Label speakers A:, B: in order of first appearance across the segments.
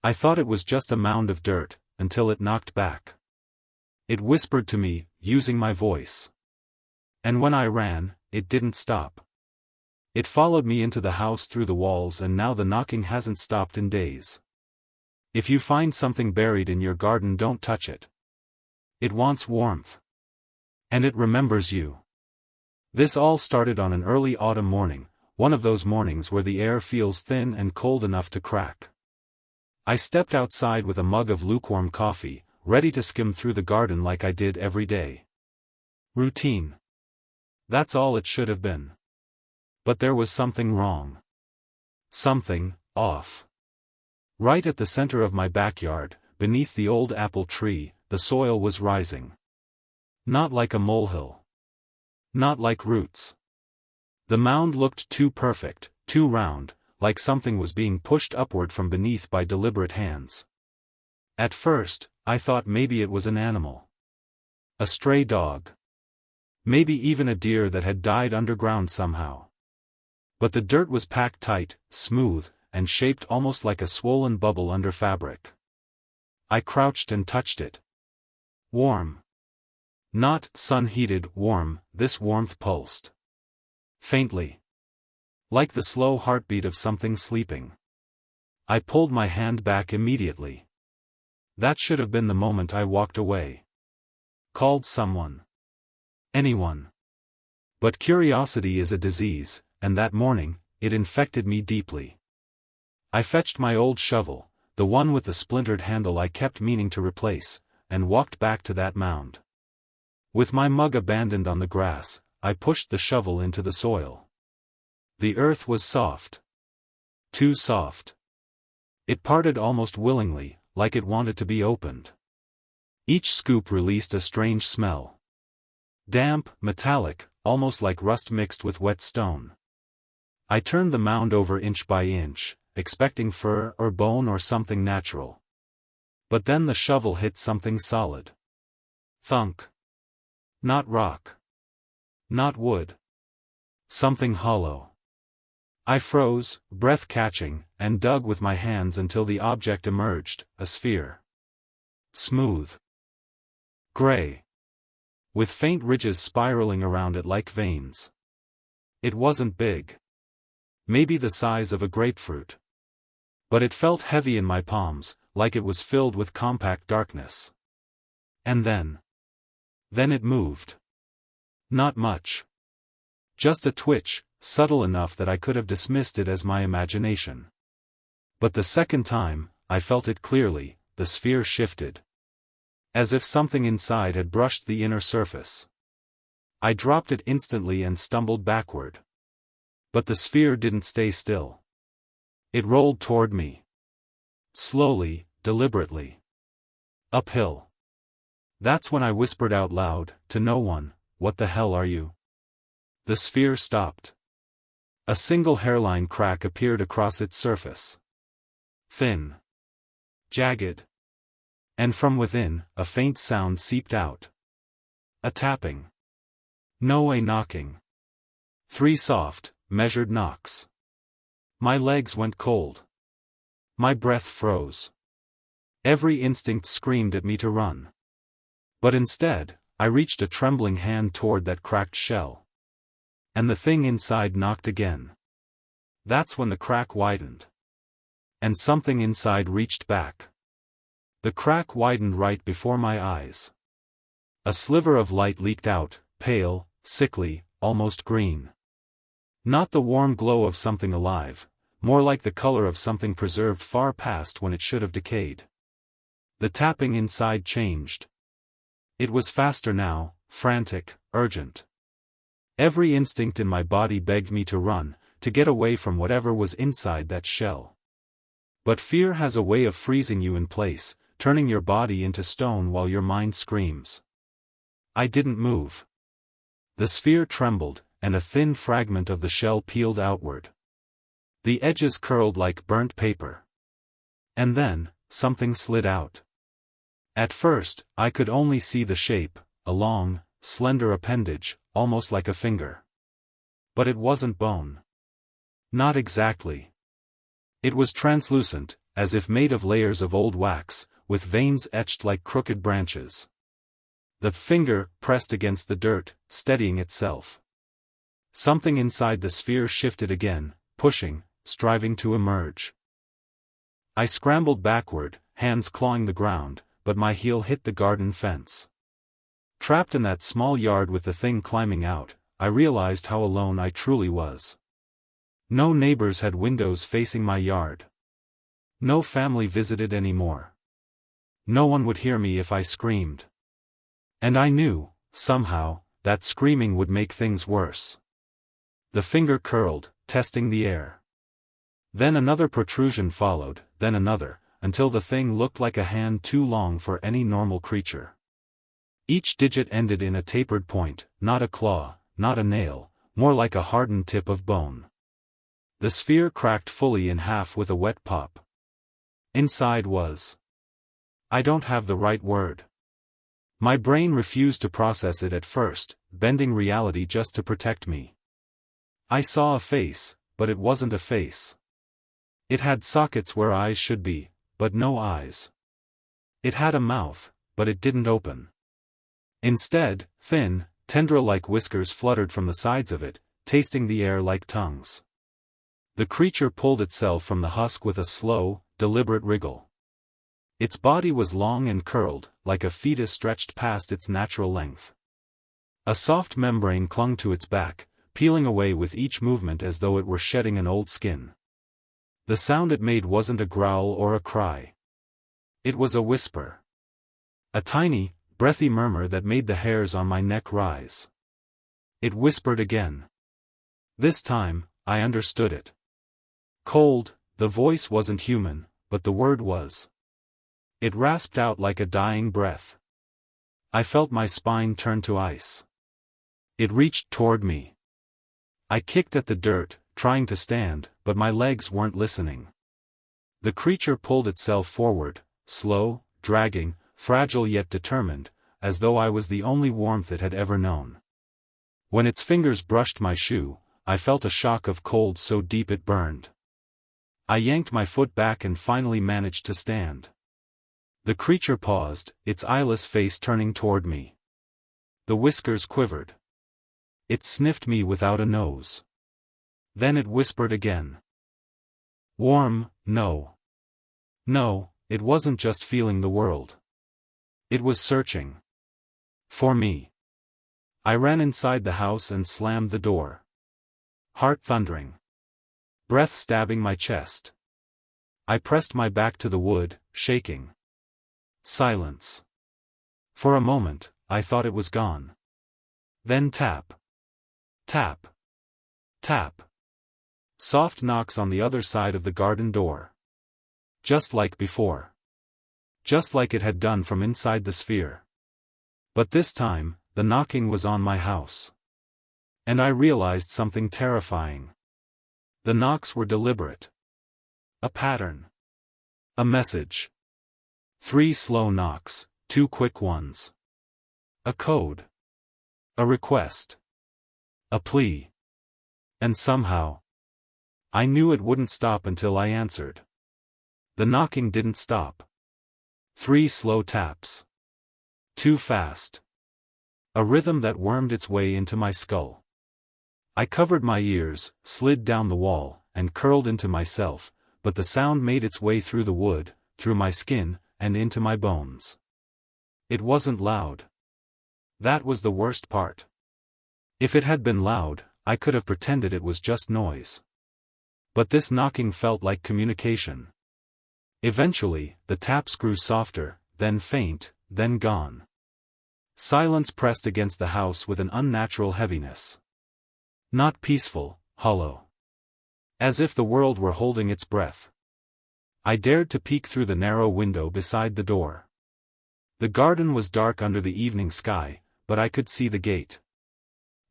A: I thought it was just a mound of dirt, until it knocked back. It whispered to me, using my voice. And when I ran, it didn't stop. It followed me into the house through the walls, and now the knocking hasn't stopped in days. If you find something buried in your garden, don't touch it. It wants warmth. And it remembers you. This all started on an early autumn morning, one of those mornings where the air feels thin and cold enough to crack. I stepped outside with a mug of lukewarm coffee, ready to skim through the garden like I did every day. Routine. That's all it should have been. But there was something wrong. Something off. Right at the center of my backyard, beneath the old apple tree, the soil was rising. Not like a molehill. Not like roots. The mound looked too perfect, too round, like something was being pushed upward from beneath by deliberate hands. At first, I thought maybe it was an animal. A stray dog. Maybe even a deer that had died underground somehow. But the dirt was packed tight, smooth, and shaped almost like a swollen bubble under fabric. I crouched and touched it. Warm. Not sun-heated warm, this warmth pulsed. Faintly. Like the slow heartbeat of something sleeping. I pulled my hand back immediately. That should have been the moment I walked away. Called someone. Anyone. But curiosity is a disease, and that morning, it infected me deeply. I fetched my old shovel, the one with the splintered handle I kept meaning to replace, and walked back to that mound. With my mug abandoned on the grass, I pushed the shovel into the soil. The earth was soft. Too soft. It parted almost willingly, like it wanted to be opened. Each scoop released a strange smell. Damp, metallic, almost like rust mixed with wet stone. I turned the mound over inch by inch, expecting fur or bone or something natural. But then the shovel hit something solid. Thunk. Not rock. Not wood. Something hollow. I froze, breath catching, and dug with my hands until the object emerged, a sphere. Smooth. Gray. With faint ridges spiraling around it like veins. It wasn't big. Maybe the size of a grapefruit. But it felt heavy in my palms, like it was filled with compact darkness. And then it moved. Not much. Just a twitch, subtle enough that I could have dismissed it as my imagination. But the second time, I felt it clearly, the sphere shifted. As if something inside had brushed the inner surface. I dropped it instantly and stumbled backward. But the sphere didn't stay still. It rolled toward me. Slowly, deliberately. Uphill. That's when I whispered out loud, to no one, "What the hell are you?" The sphere stopped. A single hairline crack appeared across its surface. Thin. Jagged. And from within, a faint sound seeped out. A tapping. No, a knocking. 3 soft, measured knocks. My legs went cold. My breath froze. Every instinct screamed at me to run. But instead, I reached a trembling hand toward that cracked shell. And the thing inside knocked again. That's when the crack widened. And something inside reached back. The crack widened right before my eyes. A sliver of light leaked out, pale, sickly, almost green. Not the warm glow of something alive, more like the color of something preserved far past when it should have decayed. The tapping inside changed. It was faster now, frantic, urgent. Every instinct in my body begged me to run, to get away from whatever was inside that shell. But fear has a way of freezing you in place, turning your body into stone while your mind screams. I didn't move. The sphere trembled, and a thin fragment of the shell peeled outward. The edges curled like burnt paper. And then, something slid out. At first, I could only see the shape, a long, slender appendage, almost like a finger. But it wasn't bone. Not exactly. It was translucent, as if made of layers of old wax, with veins etched like crooked branches. The finger pressed against the dirt, steadying itself. Something inside the sphere shifted again, pushing, striving to emerge. I scrambled backward, hands clawing the ground, but my heel hit the garden fence. Trapped in that small yard with the thing climbing out, I realized how alone I truly was. No neighbors had windows facing my yard. No family visited anymore. No one would hear me if I screamed. And I knew, somehow, that screaming would make things worse. The finger curled, testing the air. Then another protrusion followed, then another, until the thing looked like a hand too long for any normal creature. Each digit ended in a tapered point, not a claw, not a nail, more like a hardened tip of bone. The sphere cracked fully in half with a wet pop. Inside was... I don't have the right word. My brain refused to process it at first, bending reality just to protect me. I saw a face, but it wasn't a face. It had sockets where eyes should be, but no eyes. It had a mouth, but it didn't open. Instead, thin, tendril-like whiskers fluttered from the sides of it, tasting the air like tongues. The creature pulled itself from the husk with a slow, deliberate wriggle. Its body was long and curled, like a fetus stretched past its natural length. A soft membrane clung to its back, peeling away with each movement as though it were shedding an old skin. The sound it made wasn't a growl or a cry. It was a whisper. A tiny, breathy murmur that made the hairs on my neck rise. It whispered again. This time, I understood it. Cold, the voice wasn't human, but the word was. It rasped out like a dying breath. I felt my spine turn to ice. It reached toward me. I kicked at the dirt, trying to stand, but my legs weren't listening. The creature pulled itself forward, slow, dragging, fragile yet determined, as though I was the only warmth it had ever known. When its fingers brushed my shoe, I felt a shock of cold so deep it burned. I yanked my foot back and finally managed to stand. The creature paused, its eyeless face turning toward me. The whiskers quivered. It sniffed me without a nose. Then it whispered again. Warm, no. No, it wasn't just feeling the world. It was searching. For me. I ran inside the house and slammed the door. Heart thundering. Breath stabbing my chest. I pressed my back to the wood, shaking. Silence. For a moment, I thought it was gone. Then tap. Tap. Tap. Soft knocks on the other side of the garden door. Just like before. Just like it had done from inside the sphere. But this time, the knocking was on my house. And I realized something terrifying. The knocks were deliberate. A pattern. A message. 3 slow knocks, 2 quick ones. A code. A request. A plea. And somehow, I knew it wouldn't stop until I answered. The knocking didn't stop. 3 slow taps. Too fast. A rhythm that wormed its way into my skull. I covered my ears, slid down the wall, and curled into myself, but the sound made its way through the wood, through my skin, and into my bones. It wasn't loud. That was the worst part. If it had been loud, I could have pretended it was just noise. But this knocking felt like communication. Eventually, the taps grew softer, then faint, then gone. Silence pressed against the house with an unnatural heaviness. Not peaceful, hollow. As if the world were holding its breath. I dared to peek through the narrow window beside the door. The garden was dark under the evening sky, but I could see the gate.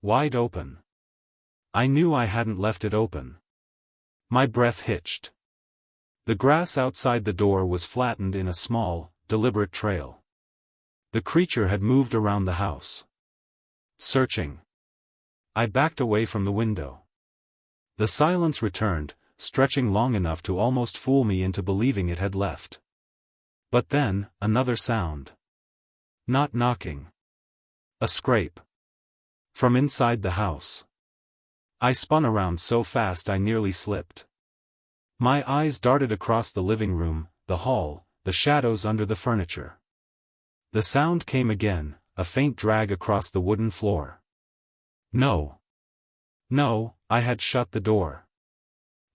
A: Wide open. I knew I hadn't left it open. My breath hitched. The grass outside the door was flattened in a small, deliberate trail. The creature had moved around the house. Searching. I backed away from the window. The silence returned, stretching long enough to almost fool me into believing it had left. But then, another sound. Not knocking. A scrape. From inside the house. I spun around so fast I nearly slipped. My eyes darted across the living room, the hall, the shadows under the furniture. The sound came again, a faint drag across the wooden floor. No. No, I had shut the door.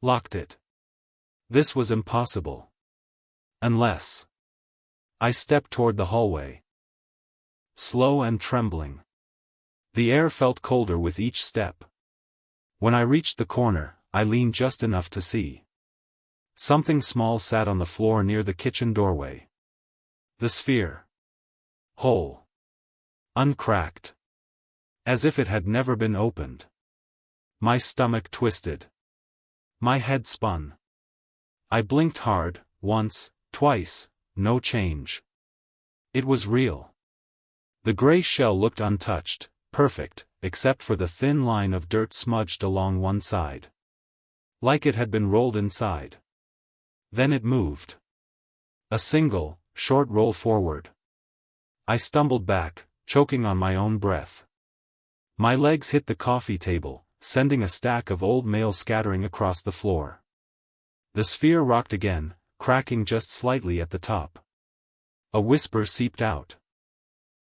A: Locked it. This was impossible. Unless. I stepped toward the hallway. Slow and trembling. The air felt colder with each step. When I reached the corner, I leaned just enough to see. Something small sat on the floor near the kitchen doorway. The sphere. Whole. Uncracked. As if it had never been opened. My stomach twisted. My head spun. I blinked hard, once, twice, no change. It was real. The gray shell looked untouched, perfect, except for the thin line of dirt smudged along one side. Like it had been rolled inside. Then it moved. A single, short roll forward. I stumbled back, choking on my own breath. My legs hit the coffee table, sending a stack of old mail scattering across the floor. The sphere rocked again, cracking just slightly at the top. A whisper seeped out.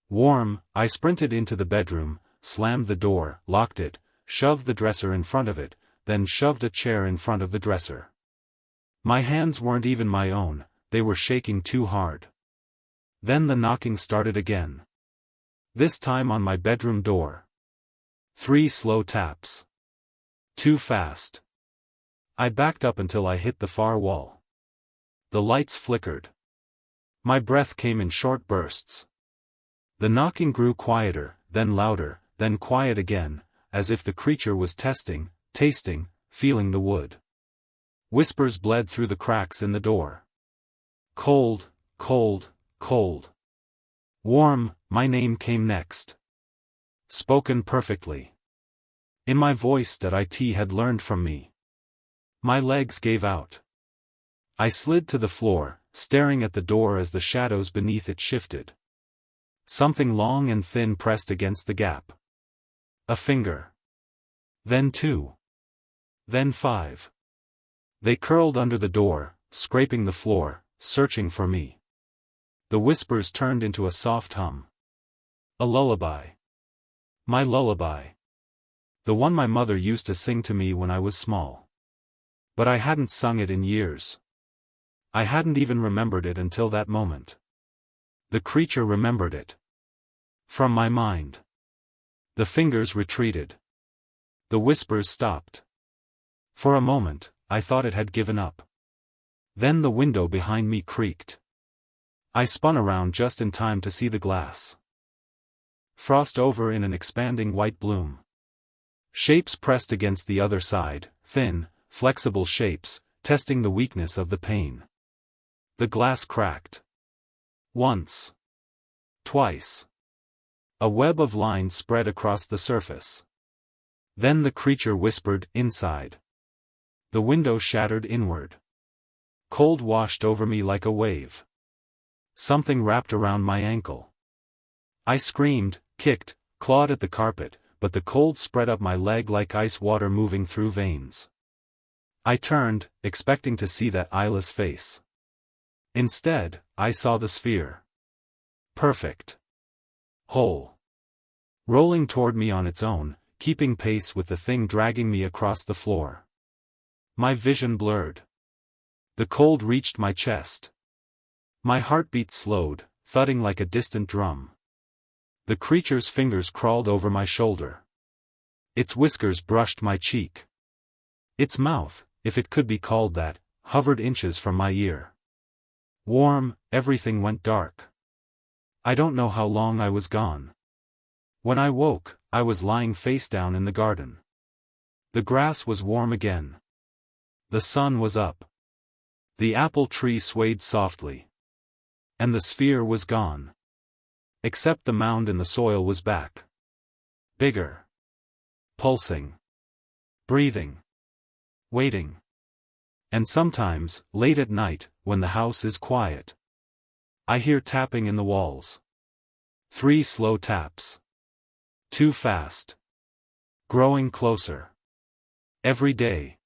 A: Warm. I sprinted into the bedroom, slammed the door, locked it, shoved the dresser in front of it, then shoved a chair in front of the dresser. My hands weren't even my own, they were shaking too hard. Then the knocking started again. This time on my bedroom door. 3 slow taps. Too fast. I backed up until I hit the far wall. The lights flickered. My breath came in short bursts. The knocking grew quieter, then louder, then quiet again, as if the creature was testing, tasting, feeling the wood. Whispers bled through the cracks in the door. Cold, cold, cold. Warm. My name came next. Spoken perfectly. In my voice that IT had learned from me. My legs gave out. I slid to the floor, staring at the door as the shadows beneath it shifted. Something long and thin pressed against the gap. A finger. Then 2. Then 5. They curled under the door, scraping the floor, searching for me. The whispers turned into a soft hum. A lullaby. My lullaby. The one my mother used to sing to me when I was small. But I hadn't sung it in years. I hadn't even remembered it until that moment. The creature remembered it. From my mind. The fingers retreated. The whispers stopped. For a moment, I thought it had given up. Then the window behind me creaked. I spun around just in time to see the glass. Frost over in an expanding white bloom. Shapes pressed against the other side, thin, flexible shapes, testing the weakness of the pane. The glass cracked. Once. Twice. A web of lines spread across the surface. Then the creature whispered, inside. The window shattered inward. Cold washed over me like a wave. Something wrapped around my ankle. I screamed, kicked, clawed at the carpet, but the cold spread up my leg like ice water moving through veins. I turned, expecting to see that eyeless face. Instead, I saw the sphere. Perfect. Whole. Rolling toward me on its own, keeping pace with the thing dragging me across the floor. My vision blurred. The cold reached my chest. My heartbeat slowed, thudding like a distant drum. The creature's fingers crawled over my shoulder. Its whiskers brushed my cheek. Its mouth, if it could be called that, hovered inches from my ear. Warm. Everything went dark. I don't know how long I was gone. When I woke, I was lying face down in the garden. The grass was warm again. The sun was up. The apple tree swayed softly. And the sphere was gone. Except the mound in the soil was back. Bigger. Pulsing. Breathing. Waiting. And sometimes, late at night, when the house is quiet, I hear tapping in the walls. 3 slow taps. 2 fast. Growing closer. Every day.